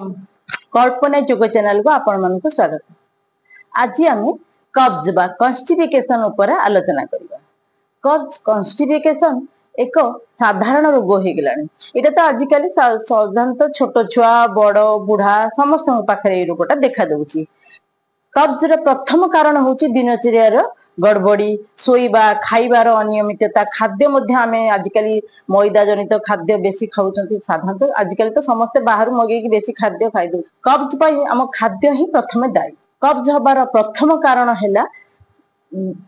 कल्पना जोग चैनल को आपण मन को स्वागत। आज आम कब्ज बा कन्स्टिपेशन उपर आलोचना करिबा। कब्ज कन्स्टिपेशन एक साधारण रोग हो गलानी। एटा तो आजिकल साधारणतः छोट छुआ बड़ बुढ़ा समस्त पाखे रोगटा देखा दउची। कब्जर प्रथम कारण होची दिनचर्यार गड़बड़ी, शोइबा, खाइबार अनियमितता, खाद्य मध्य आमे आजिकल मैदा जनित खाद्य बेसी खाउछंती। साधारणतः आजिकल तो समस्ते बाहर मगेकी बेसी खाद्य खाइ दउ। कब्ज पई हम खाद्य ही प्रथम दायी। कब्ज हबार प्रथम कारण हैला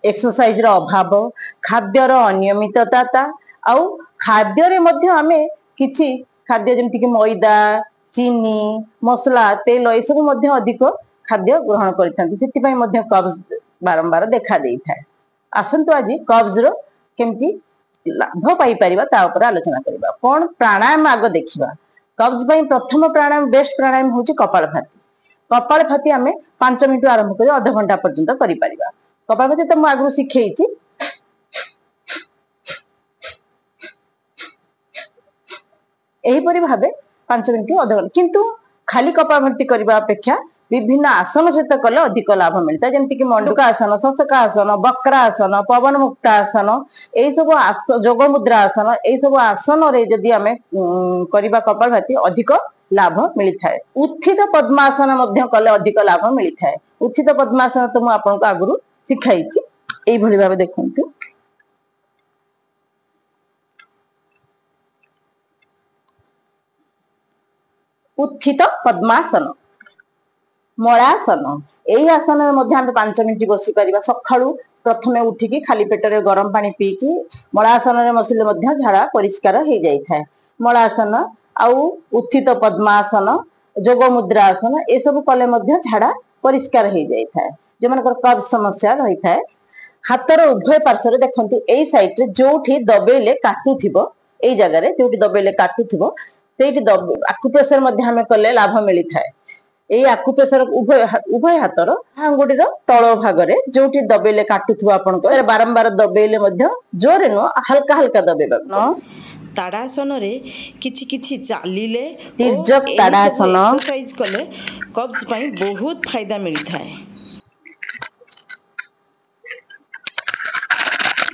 एक्सरसाइज रो अभाव, खाद्यर अनियमितता आउ खाद्य रे मध्य आमे किछि खाद्य जेमति कि मैदा, चीनी, मसला, तेल ए सब मध्य अधिक खाद्य ग्रहण करिथांती। सेति पई मध्य कब्ज बारंबार देखा देई थाए। आसंतु आज कब्ज रो केमति लाभ पाई परिबा ता ऊपर आलोचना करिबा। कोन प्राणायाम आगो देखिबा। कब्ज पई प्रथम प्राणायाम बेस्ट प्राणायाम होची कपालभाति। कपालभाति आमे 5 मिनिट आरंभ करी आधा घंटा पर्यंत करि परिबा। कपालभाति त म आगु सिखेइची। एही परि भाबे 5 मिनिट आधा घंटा किंतु खाली कपालभाति करिबा अपेक्षा विभिन्न आसन सहित कले अधिक लाभ मिलता। जेमति कि मंडूकासन, शशकासन, वक्रासन, पवन मुक्तासन, एई सब जोग मुद्रा आसन, एई सब आसन रे जदि आमे करिबा कपालभाति अधिक लाभ मिलता। उत्थित पद्मासन मध्य कले अधिक लाभ मिलता। उत्थित पद्मासन तो मैं आपको आगुरु सिखाइछि। एई भली भाबे देखंतु। उत्थित पद्मासन, मलासन, एई आसन मध्य हम 5 मिनिट बसी परिबा। सखाळु प्रथमे उठिकी खाली पेटरे गरम पानी पीकी मलासन रे बसिले मध्य झाड़ा परिष्कार हे जाई थाए। मलासन आउ उत्थित पद्मासन, जोग मुद्रा आसन ए सब कले मध्य झाड़ा परिष्कार हे जाई थाए। जे मानकर कब्ज समस्या रही थाए हाथर उभय पार्श्व देखंतु एई साइड रे जोठी दबेले काटुथिबो, एई जगह रे जोठी दबेले काटुथिबो सेठी आकुप्रेशर मध्य हमें कले लाभ मिली थाए। एई आकुप्रेशर उभय हाथर आंगुडीर तळ भागरे जोठी दबेले काटुथिबो आपनको बारंबार दबेले मध्य जोरे न हल्का हल्का दबेबा न। ताड़ासन रे किछि किछि चालिले तिर्यक ताड़ासन एक्सरसाइज कले कब्ज पई बहुत फायदा मिली थाए।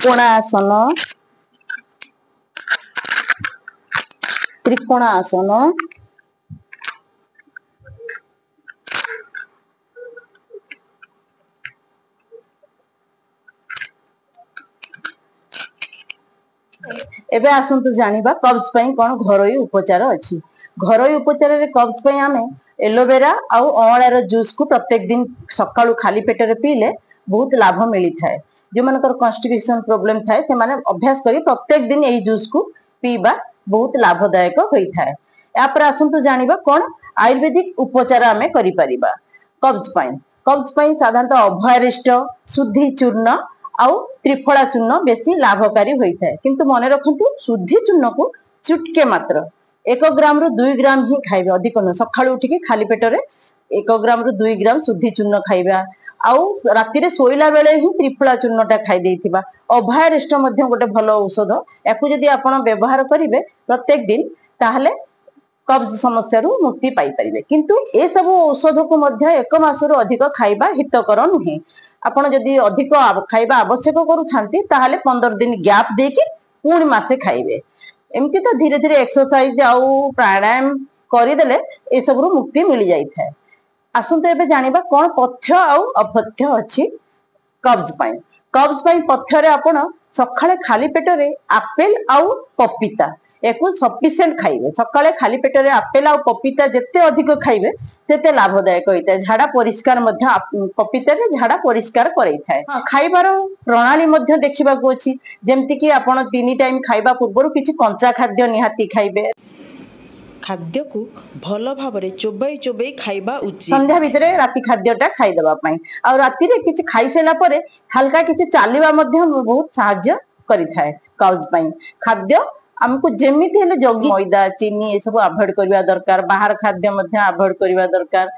कोणासन, त्रिकोणासन, एबे आसंतु जानिबा कब्ज पई कोन घरोई उपचार अछि। घरोई उपचार रे कब्ज पई आमे एलोवेरा आउ अळार जूस को प्रत्येक दिन सकाळु खाली पेट रे पीले बहुत लाभ मिली थाए। जे मानकर कॉन्स्टिपेशन प्रॉब्लम थाए से माने अभ्यास करी प्रत्येक दिन एही जूस को पीबा बहुत लाभदायक होई थाए। या पर आसंतु जानिबा कोन आयुर्वेदिक उपचार आमे करि परिबा कब्ज पई। कब्ज पई साधारणतः अभयारिष्ट, शुद्धि चूर्ण आउ त्रिफला चूर्ण बेसी लाभकारी होई थाए। किंतु मने रखंतु शुद्धि चूर्ण को चुटके मात्र 1 ग्राम रु 2 ग्राम ही खाइबे, अधिक न। सखाळु उठिके खाली पेट रे 1 ग्राम रु 2 ग्राम शुद्धि चूर्ण खाइबा आउ राति रे सोइला बेले ही त्रिफला चूर्णटा खाइ देइथिबा। अभयारिष्ट मध्य गोटे भलो औषध। याकु जदि आपण व्यवहार करिवे प्रत्येक दिन ताहले कब्ज समस्या रु मुक्ति पाई परिबे। किंतु ए सब औषध को मध्य 1 मास रु अधिक खाइबा हितकर नुहे। आपण जदि अधिक खाइबा आवश्यक करूथांती ताहले 15 दिन गैप देके पूर्ण मासे खाइबे। एमती तो धीरे धीरे एक्सरसाइज आउ प्राणायाम करिदेले ए सब रु मुक्ति मिल जाई थाए। आसंतु एबे जानिबा कोन पथ्य आउ अपथ्य अछि कब्ज पई। कब्ज पई पथ्य रे आपण सखाळे खाली पेट रे आपेल आउ पपीता एको सफिशिएंट खाइबे। सकाळे खाली पेट रे आपेल आउ पपीता जेते अधिक खाइबे सेते लाभदायक होइता। झाड़ा परिष्कार मध्य पपीता रे झाड़ा परिष्कार करई थाए। खाइबार प्रणाली मध्य देखिबा को अछि। जेमति कि आपण 3 टाइम खाइबा पूर्वरु किछि कंचा खाद्य निहाती खाइबे। खाद्य को भलो भाबरे चोबई चोबई खाइबा उचित। संध्या भितरे राति खाद्यटा खाइ देबा पई आ राति रे किछि खाइ सेला परे हल्का किछि चालिबा मध्य बहुत सहाय्य करि थाए कब्ज पई। खाद्य हमको जेमिति हेले जगी मैदा, चीनी ए सब अवॉइड करबा दरकार। बाहर खाद्य मध्य अवॉइड करबा दरकार।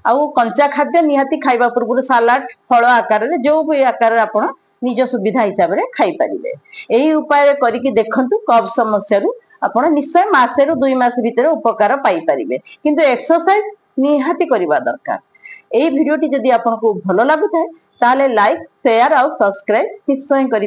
आउ कंचा खाद्य निहाती खाइबा पूर्वरु सलाड फल आकार रे जो भी आकार आपण निज सुविधा हिसाब रे खाइ परिबे। एही उपाय करिकि देखंतु कब्ज समस्या रु ଆପଣ ନିଶ୍ଚୟ ମାସେ ରୁ 2 ମାସ ଭିତରେ ଉପକାର ପାଇପାରିବେ। କିନ୍ତୁ ଏକ୍ସରସାଇଜ ନିହାତି କରିବା ଦରକାର। ଏହି ଭିଡିଓଟି ଯଦି ଆପଣଙ୍କୁ ଭଲ ଲାଗୁଥାଏ ତାହେଲେ ଲାଇକ୍, ସେୟାର ଆଉ ସବସ୍କ୍ରାଇବ ନିଶ୍ଚୟ କରି